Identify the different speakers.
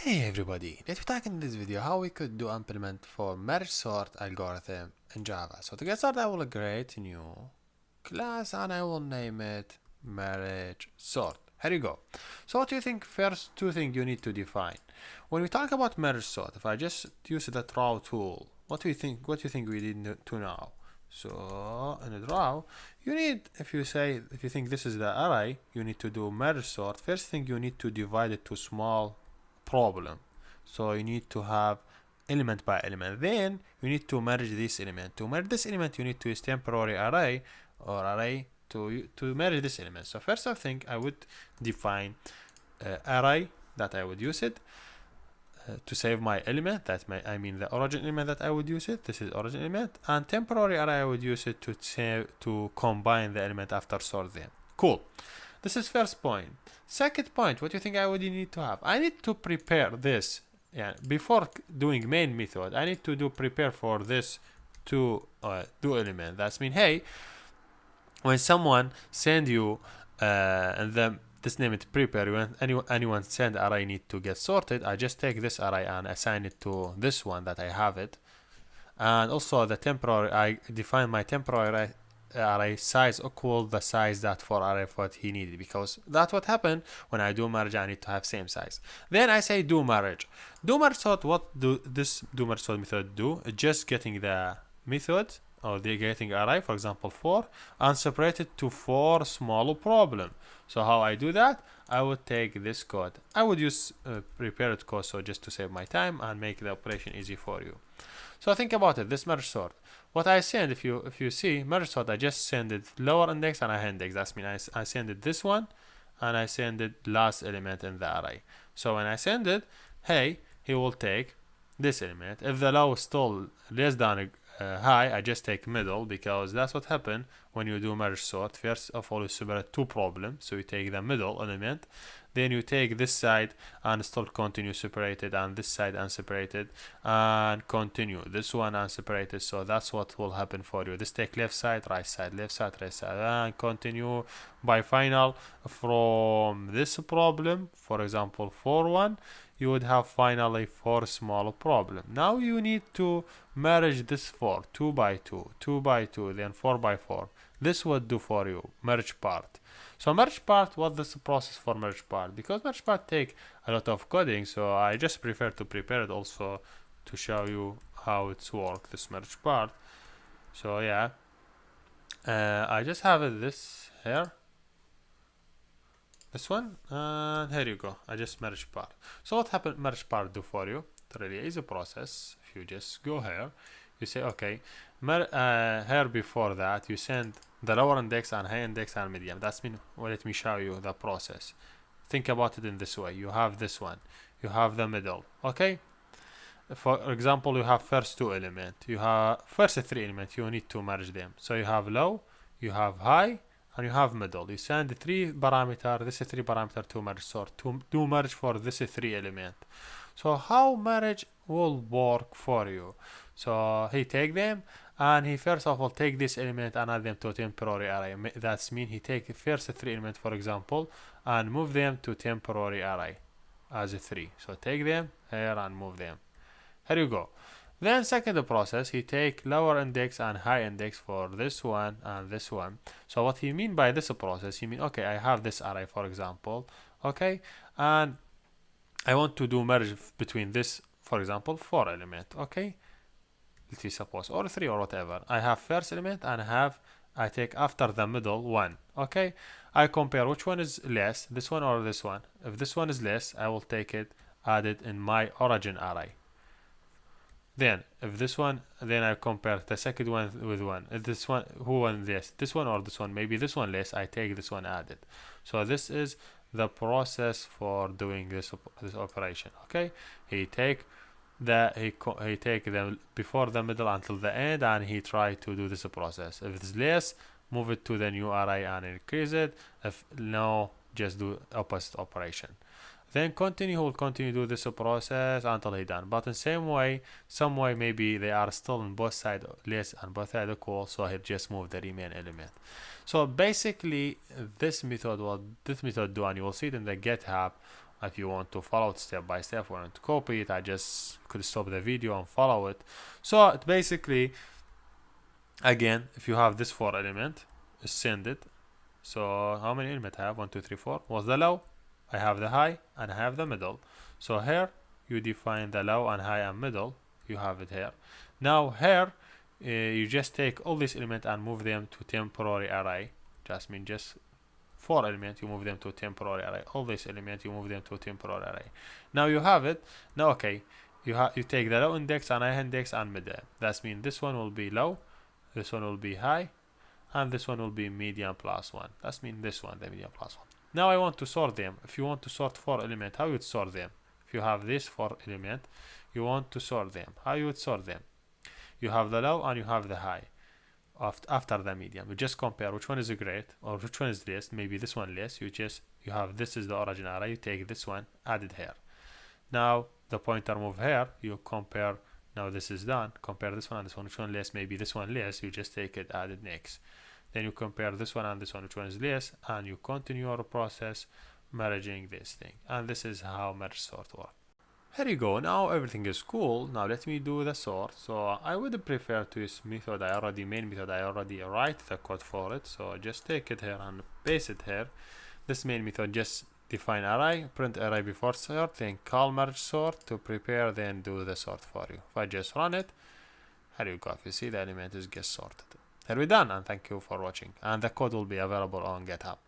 Speaker 1: Hey everybody, let's talk in this video how we could do implement for merge sort algorithm in Java. So to get started, I will create a new class and I will name it merge sort. Here you go. So what do you think? First, two things you need to define. When we talk about merge sort, if I just use the draw tool, what do you think? What do you think we need to know? So in the draw, you need, if you think this is the array, you need to do merge sort. First thing you need to divide it to small problem. So you need to have element by element. Then you need to merge this element. To merge this element, you need to use temporary array or array to merge this element. So first I think I would define array that I would use it to save my element. I mean the origin element that I would use it. This is origin element, and temporary array I would use it to combine the element after sort them. Cool. This is first point. Second point, what do you think I would need to have? I need to prepare this. Yeah, before doing main method, I need to do prepare for this to do element. That's mean, hey, when someone send you and then this name it prepare, when anyone send array need to get sorted, I just take this array and assign it to this one that I have it. And also the temporary, I define my temporary array size equal the size that for array what he needed, because that's what happened when I do merge. I need to have same size. Then I say do merge. Do merge sort, what do this do merge sort method do? Just getting the method or the getting array, for example 4, and separate it to 4 small problem. So how I do that? I would take this code. I would use prepared code, so just to save my time and make the operation easy for you. So think about it. This merge sort. What I send, if you see merge sort, I just send it lower index and a high index. That's mean I send it this one, and I send it last element in the array. So when I send it, hey, he will take this element. If the low is still less than high, I just take middle, because that's what happened when you do merge sort. First of all, you separate 2 problems, so you take the middle element, then you take this side and still continue separated, and this side unseparated, and continue this one unseparated. So that's what will happen for you. This take left side, right side, left side, right side, and continue by final from this problem. For example 4-1, you would have finally 4 small problem. Now you need to merge this 4, 2 by 2, 2 by 2, then 4 by 4. This would do for you merge part. So merge part, what is the process for merge part? Because merge part take a lot of coding, so I just prefer to prepare it also to show you how it's work, this merge part. So yeah, I just have it this here, this one, and here you go. I just merge part. So what happened merge part do for you? It's really easy process. If you just go here, you say okay, here before that you send the lower index and high index and medium. That's mean, well, let me show you the process. Think about it in this way. You have this one, you have the middle. Okay, for example, you have first 2 elements, you have first 3 elements, you need to merge them. So you have low, you have high, and you have middle. You send 3 parameter, this is 3 parameter to merge sort, to do merge for this 3 element. So how merge will work for you? So he take them, and he first of all take this element and add them to temporary array. That's mean he take first 3 elements, for example, and move them to temporary array as a 3. So take them here and move them. Here you go. Then second process, he take lower index and high index for this one and this one. So what he mean by this process, he mean, okay, I have this array, for example, okay, and I want to do merge between this, for example, 4 element, okay, let's suppose, or 3 or whatever. I have first element and I take after the middle 1, okay. I compare which one is less, this one or this one. If this one is less, I will take it, add it in my origin array. Then if this one, then I compare the second one with 1. If this one, who won this one or this one, maybe this one less, I take this one added. So this is the process for doing this operation. Okay, he take them before the middle until the end, and he try to do this process. If it's less, move it to the new array and increase it. If no, just do opposite operation. Then continue, will continue to do this process until he done. But in some way maybe they are still on both sides less and both sides equal, so he just move the remain element. So basically this method do, and you will see it in the GitHub, If you want to follow it step by step, want to copy it, I just could stop the video and follow it. So it basically, again, if you have this 4 element, send it. So how many elements I have? 1 2 3 4 was the low, I have the high, and I have the middle. So here you define the low and high and middle, you have it here. Now here you just take all these elements and move them to temporary array. Just 4 elements, you move them to temporary array. All these elements, you move them to temporary array. Now you have it. Now okay, you take the low index and high index and middle. That means this one will be low, this one will be high, and this one will be median plus 1. That means this one, the median plus 1. Now I want to sort them. If you want to sort 4 elements, how you would sort them? If you have this 4 element, you want to sort them. How you would sort them? You have the low and you have the high. After the median, we just compare which one is great or which one is less. Maybe this one less. You have this is the origin array. You take this one, add it here. Now the pointer move here. You compare. Now this is done. Compare this one and this one. Which one less? Maybe this one less. You just take it, add it next. Then you compare this one and this one. Which one is less? And you continue your process merging this thing. And this is how merge sort works. Here you go. Now everything is cool. Now let me do the sort. So I would prefer to use method main method. I already write the code for it. So just take it here and paste it here. This main method just define array, print array before sort, then call merge sort to prepare, then do the sort for you. If I just run it, here you go. If you see the element is get sorted. Here we done, and thank you for watching. And the code will be available on GitHub.